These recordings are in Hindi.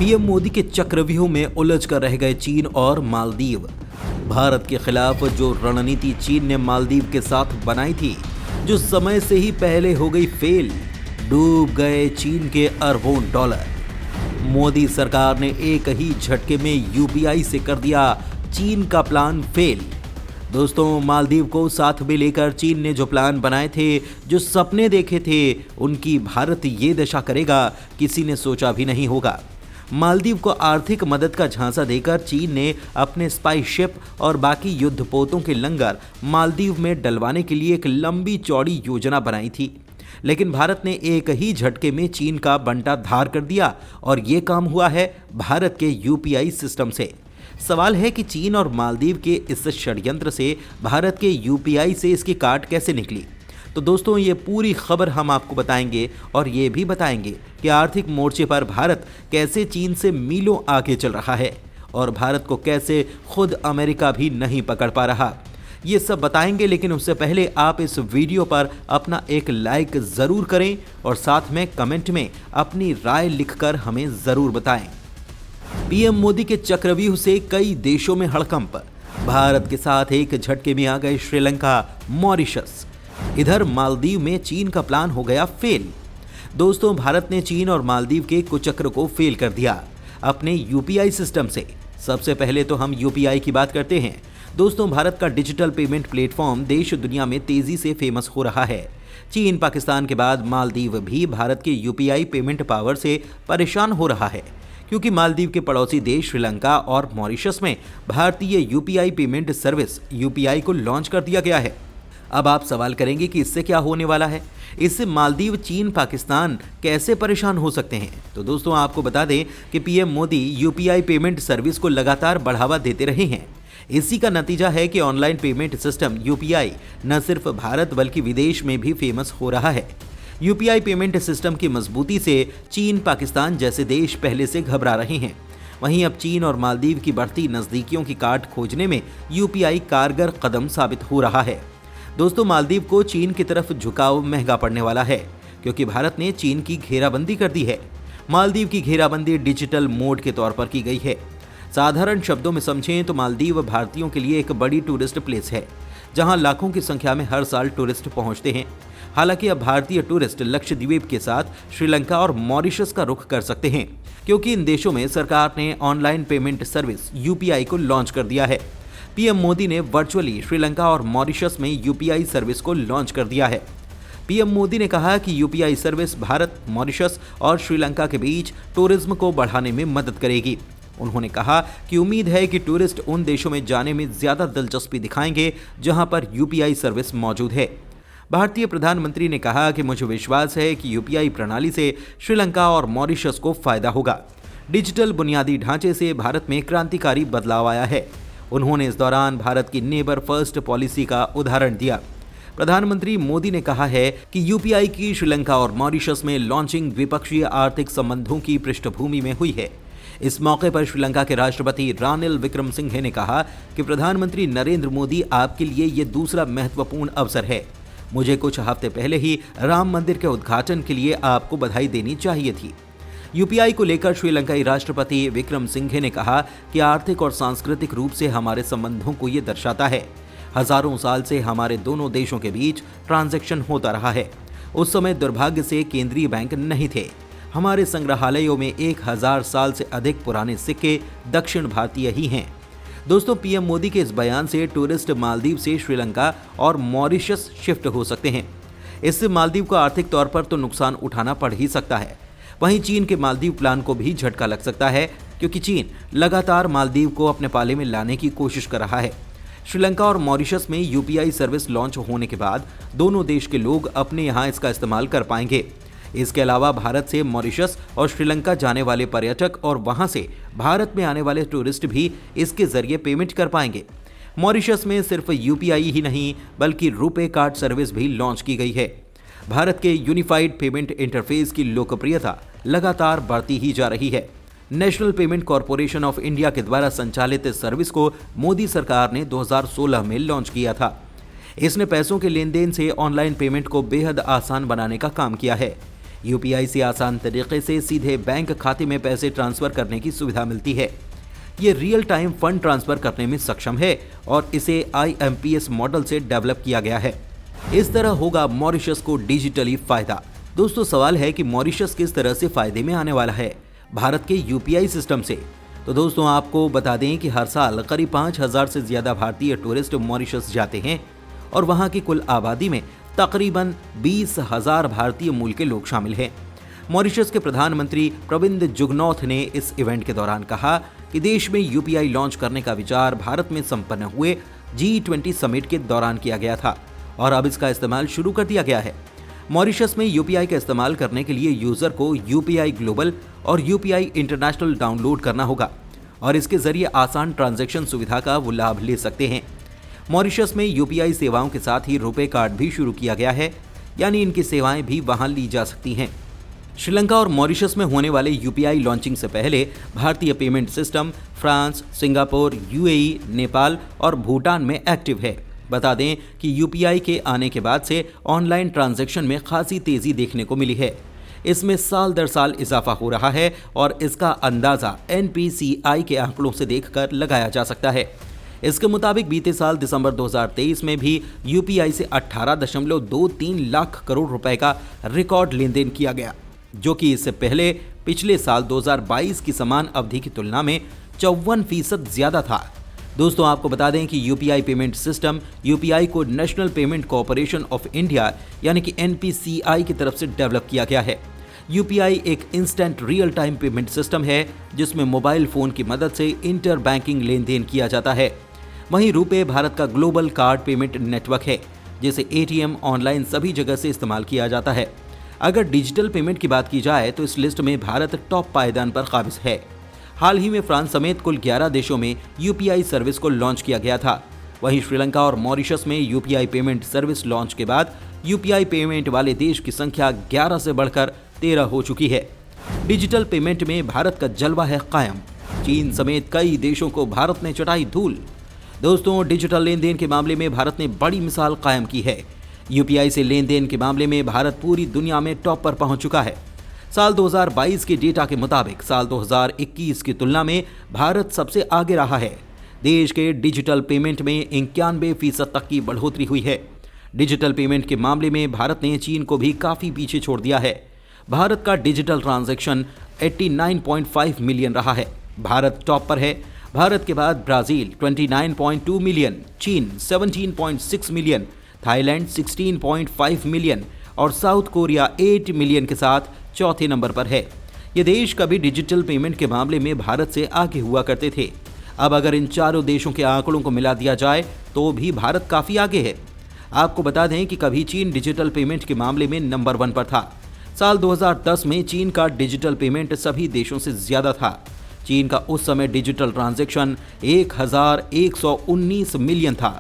पीएम मोदी के चक्रव्यूह में उलझ कर रह गए चीन और मालदीव। भारत के खिलाफ जो रणनीति चीन ने मालदीव के साथ बनाई थी, जो समय से ही पहले हो गई फेल, डूब गए चीन के अरबों डॉलर। मोदी सरकार ने एक ही झटके में यूपीआई से कर दिया चीन का प्लान फेल। दोस्तों, मालदीव को साथ में लेकर चीन ने जो प्लान बनाए थे, जो सपने देखे थे, उनकी भारत ये दशा करेगा, किसी ने सोचा भी नहीं होगा। मालदीव को आर्थिक मदद का झांसा देकर चीन ने अपने स्पाई शिप और बाकी युद्धपोतों के लंगर मालदीव में डलवाने के लिए एक लंबी चौड़ी योजना बनाई थी। लेकिन भारत ने एक ही झटके में चीन का बंटा धार कर दिया और ये काम हुआ है भारत के यूपीआई सिस्टम से। सवाल है कि चीन और मालदीव के इस षड्यंत्र से भारत के यूपीआई से इसकी काट कैसे निकली। तो दोस्तों, ये पूरी खबर हम आपको बताएंगे और ये भी बताएंगे कि आर्थिक मोर्चे पर भारत कैसे चीन से मीलों आगे चल रहा है और भारत को कैसे खुद अमेरिका भी नहीं पकड़ पा रहा। ये सब बताएंगे, लेकिन उससे पहले आप इस वीडियो पर अपना एक लाइक ज़रूर करें और साथ में कमेंट में अपनी राय लिखकर हमें ज़रूर बताएं। पीएम मोदी के चक्रव्यूह से कई देशों में हड़कंप। भारत के साथ एक झटके में आ गए श्रीलंका, मॉरिशस। इधर मालदीव में चीन का प्लान हो गया फेल। दोस्तों, भारत ने चीन और मालदीव के कुचक्र को फेल कर दिया अपने यूपीआई सिस्टम से। सबसे पहले तो हम यूपीआई की बात करते हैं। दोस्तों, भारत का डिजिटल पेमेंट प्लेटफॉर्म देश दुनिया में तेजी से फेमस हो रहा है। चीन, पाकिस्तान के बाद मालदीव भी भारत के यूपीआई पेमेंट पावर से परेशान हो रहा है, क्योंकि मालदीव के पड़ोसी देश श्रीलंका और मॉरिशस में भारतीय यूपीआई पेमेंट सर्विस यूपीआई को लॉन्च कर दिया गया है। अब आप सवाल करेंगे कि इससे क्या होने वाला है, इससे मालदीव, चीन, पाकिस्तान कैसे परेशान हो सकते हैं। तो दोस्तों, आपको बता दें कि PM Modi UPI payment service को लगातार बढ़ावा देते रहे हैं। इसी का नतीजा है कि ऑनलाइन पेमेंट सिस्टम यूपीआई न सिर्फ भारत बल्कि विदेश में भी फेमस हो रहा है। यूपीआई पेमेंट सिस्टम की मजबूती से चीन, पाकिस्तान जैसे देश पहले से घबरा रहे हैं। वहीं अब चीन और मालदीव की बढ़ती नज़दीकियों की काट खोजने में यूपीआई कारगर कदम साबित हो रहा है। दोस्तों, मालदीव को चीन की तरफ झुकाव महंगा पड़ने वाला है, क्योंकि भारत ने चीन की घेराबंदी कर दी है। मालदीव की घेराबंदी डिजिटल मोड के तौर पर की गई है। साधारण शब्दों में समझें तो मालदीव भारतीयों के लिए एक बड़ी टूरिस्ट प्लेस है, जहां लाखों की संख्या में हर साल टूरिस्ट पहुंचते हैं। हालांकि अब भारतीय टूरिस्ट लक्षद्वीप के साथ श्रीलंका और मॉरिशस का रुख कर सकते हैं, क्योंकि इन देशों में सरकार ने ऑनलाइन पेमेंट सर्विस यूपीआई को लॉन्च कर दिया है। पीएम मोदी ने वर्चुअली श्रीलंका और मॉरिशस में यूपीआई सर्विस को लॉन्च कर दिया है। पीएम मोदी ने कहा कि यूपीआई सर्विस भारत, मॉरिशस और श्रीलंका के बीच टूरिज्म को बढ़ाने में मदद करेगी। उन्होंने कहा कि उम्मीद है कि टूरिस्ट उन देशों में जाने में ज्यादा दिलचस्पी दिखाएंगे जहां पर यूपीआई सर्विस मौजूद है। भारतीय प्रधानमंत्री ने कहा कि मुझे विश्वास है कि यूपीआई प्रणाली से श्रीलंका और मॉरिशस को फायदा होगा। डिजिटल बुनियादी ढांचे से भारत में क्रांतिकारी बदलाव आया है। उन्होंने इस दौरान भारत की नेबर फर्स्ट पॉलिसी का उदाहरण दिया। प्रधानमंत्री मोदी ने कहा है कि यूपीआई की श्रीलंका और मॉरिशस में लॉन्चिंग द्विपक्षीय आर्थिक संबंधों की पृष्ठभूमि में हुई है। इस मौके पर श्रीलंका के राष्ट्रपति रानिल विक्रमसिंघे ने कहा कि प्रधानमंत्री नरेंद्र मोदी, आपके लिए ये दूसरा महत्वपूर्ण अवसर है। मुझे कुछ हफ्ते पहले ही राम मंदिर के उद्घाटन के लिए आपको बधाई देनी चाहिए थी। यूपीआई को लेकर श्रीलंकाई राष्ट्रपति विक्रमसिंघे ने कहा कि आर्थिक और सांस्कृतिक रूप से हमारे संबंधों को ये दर्शाता है। हजारों साल से हमारे दोनों देशों के बीच ट्रांजैक्शन होता रहा है। उस समय दुर्भाग्य से केंद्रीय बैंक नहीं थे। हमारे संग्रहालयों में 1000 साल से अधिक पुराने सिक्के दक्षिण भारतीय ही हैं। दोस्तों, पीएम मोदी के इस बयान से टूरिस्ट मालदीव से श्रीलंका और मॉरिशस शिफ्ट हो सकते हैं। इससे मालदीव को आर्थिक तौर पर तो नुकसान उठाना पड़ ही सकता है। वहीं चीन के मालदीव प्लान को भी झटका लग सकता है, क्योंकि चीन लगातार मालदीव को अपने पाले में लाने की कोशिश कर रहा है। श्रीलंका और मॉरिशस में यूपीआई सर्विस लॉन्च होने के बाद दोनों देश के लोग अपने यहाँ इसका इस्तेमाल कर पाएंगे। इसके अलावा भारत से मॉरिशस और श्रीलंका जाने वाले पर्यटक और वहां से भारत में आने वाले टूरिस्ट भी इसके जरिए पेमेंट कर पाएंगे। मॉरिशस में सिर्फ यूपीआई ही नहीं बल्कि रुपे कार्ड सर्विस भी लॉन्च की गई है। भारत के यूनिफाइड पेमेंट इंटरफेस की लोकप्रियता लगातार बढ़ती ही जा रही है। National payment corporation of India के द्वारा संचालित इस सर्विस को मोदी सरकार ने 2016 में लॉन्च किया था। इसने पैसों के लेन देन से ऑनलाइन पेमेंट को बेहद आसान बनाने का काम किया है। यूपीआई से आसान तरीके से सीधे बैंक खाते में पैसे ट्रांसफर करने की सुविधा मिलती है। ये रियल टाइम फंड ट्रांसफर करने में सक्षम है और इसे IMPS मॉडल से डेवलप किया गया है। इस तरह होगा मॉरिशस को डिजिटली फायदा। दोस्तों, सवाल है कि मॉरिशस किस तरह से फायदे में आने वाला है भारत के यूपीआई सिस्टम से। तो दोस्तों, आपको बता दें कि हर साल करीब 5000 से ज्यादा भारतीय टूरिस्ट मॉरिशस जाते हैं और वहां की कुल आबादी में तकरीबन 20,000 भारतीय मूल के लोग शामिल हैं। मॉरिशस के प्रधानमंत्री प्रविंद जुगनौथ ने इस इवेंट के दौरान कहा कि देश में यूपीआई लॉन्च करने का विचार भारत में संपन्न हुए G20 समिट के दौरान किया गया था और अब इसका इस्तेमाल शुरू कर दिया गया है। मॉरिशस में यूपीआई का इस्तेमाल करने के लिए यूजर को यूपीआई ग्लोबल और यूपीआई इंटरनेशनल डाउनलोड करना होगा और इसके जरिए आसान ट्रांजैक्शन सुविधा का वो लाभ ले सकते हैं। मॉरिशस में यूपीआई सेवाओं के साथ ही रुपे कार्ड भी शुरू किया गया है, यानी इनकी सेवाएं भी वहां ली जा सकती हैं। श्रीलंका और मॉरिशस में होने वाले यूपीआई लॉन्चिंग से पहले भारतीय payment system France, Singapore, UAE, Nepal और भूटान में एक्टिव है। बता दें कि यूपीआई के आने के बाद से ऑनलाइन ट्रांजैक्शन में खासी तेजी देखने को मिली है। इसमें साल दर साल इजाफा हो रहा है और इसका अंदाजा NPCI के आंकड़ों से देखकर लगाया जा सकता है। इसके मुताबिक बीते साल दिसंबर 2023 में भी यूपीआई से 18.23 लाख करोड़ रुपए का रिकॉर्ड लेन देन किया गया, जो कि इससे पहले पिछले साल 2022 की समान अवधि की तुलना में 54% ज्यादा था। दोस्तों, आपको बता दें कि यूपीआई पेमेंट सिस्टम यूपीआई को national payment corporation of India यानी कि NPCI की तरफ से डेवलप किया गया है। यूपीआई एक instant real time payment system है जिसमें मोबाइल फोन की मदद से इंटर बैंकिंग लेन देन किया जाता है। वहीं रुपे भारत का ग्लोबल कार्ड पेमेंट नेटवर्क है जिसे ATM ऑनलाइन सभी जगह से इस्तेमाल किया जाता है। अगर डिजिटल पेमेंट की बात की जाए तो इस लिस्ट में भारत टॉप पायदान पर काबिज है। हाल ही में फ्रांस समेत कुल 11 देशों में यूपीआई सर्विस को लॉन्च किया गया था। वहीं श्रीलंका और मॉरिशस में यूपीआई पेमेंट सर्विस लॉन्च के बाद यूपीआई पेमेंट वाले देश की संख्या 11 से बढ़कर 13 हो चुकी है। डिजिटल पेमेंट में भारत का जलवा है कायम। चीन समेत कई देशों को भारत ने चटाई धूल। दोस्तों, डिजिटल लेन देन के मामले में भारत ने बड़ी मिसाल कायम की है। यूपीआई से लेन देन के मामले में भारत पूरी दुनिया में टॉप पर पहुंच चुका है। साल 2022 के डेटा के मुताबिक साल 2021 की तुलना में भारत सबसे आगे रहा है। देश के डिजिटल पेमेंट में 91% तक की बढ़ोतरी हुई है। डिजिटल पेमेंट के मामले में भारत ने चीन को भी काफी पीछे छोड़ दिया है। भारत का डिजिटल ट्रांजैक्शन 89.5 मिलियन रहा है। भारत टॉप पर है। भारत के बाद ब्राजील 29.2 मिलियन, चीन 17.6 मिलियन, थाईलैंड 16.5 मिलियन और साउथ कोरिया 8 मिलियन के साथ चौथे नंबर पर है। ये देश कभी डिजिटल पेमेंट के मामले में भारत से आगे हुआ करते थे। अब अगर इन चारों देशों के आंकड़ों को मिला दिया जाए तो भी भारत काफी आगे है। आपको बता दें कि कभी चीन डिजिटल पेमेंट के मामले में नंबर 1 पर था। साल 2010 में चीन का डिजिटल पेमेंट सभी देशों से ज्यादा था। चीन का उस समय डिजिटल ट्रांजैक्शन 1119 मिलियन था।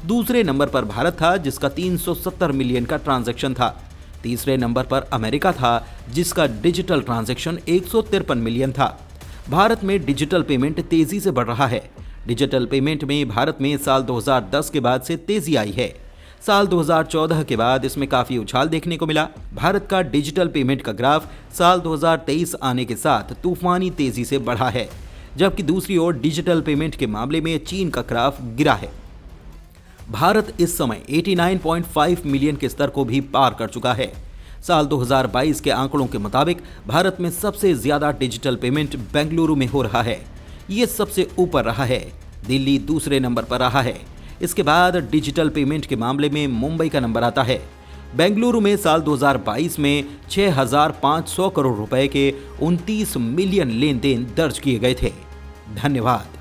दूसरे नंबर पर भारत था जिसका 370 मिलियन का ट्रांजैक्शन था। तीसरे नंबर पर अमेरिका था जिसका डिजिटल ट्रांजैक्शन 153 मिलियन था। भारत में डिजिटल पेमेंट तेजी से बढ़ रहा है। डिजिटल पेमेंट में भारत में साल 2010 के बाद से तेजी आई है। साल 2014 के बाद इसमें काफी उछाल देखने को मिला। भारत का डिजिटल पेमेंट का ग्राफ साल 2023 आने के साथ तूफानी तेजी से बढ़ा है, जबकि दूसरी ओर डिजिटल पेमेंट के मामले में चीन का ग्राफ गिरा है। भारत इस समय 89.5 मिलियन के स्तर को भी पार कर चुका है। साल 2022 के आंकड़ों के मुताबिक भारत में सबसे ज्यादा डिजिटल पेमेंट बेंगलुरु में हो रहा है। ये सबसे ऊपर रहा है। दिल्ली दूसरे नंबर पर रहा है। इसके बाद डिजिटल पेमेंट के मामले में मुंबई का नंबर आता है। बेंगलुरु में साल 2022 में 6,500 करोड़ रुपए के 29 मिलियन लेन देन दर्ज किए गए थे। धन्यवाद।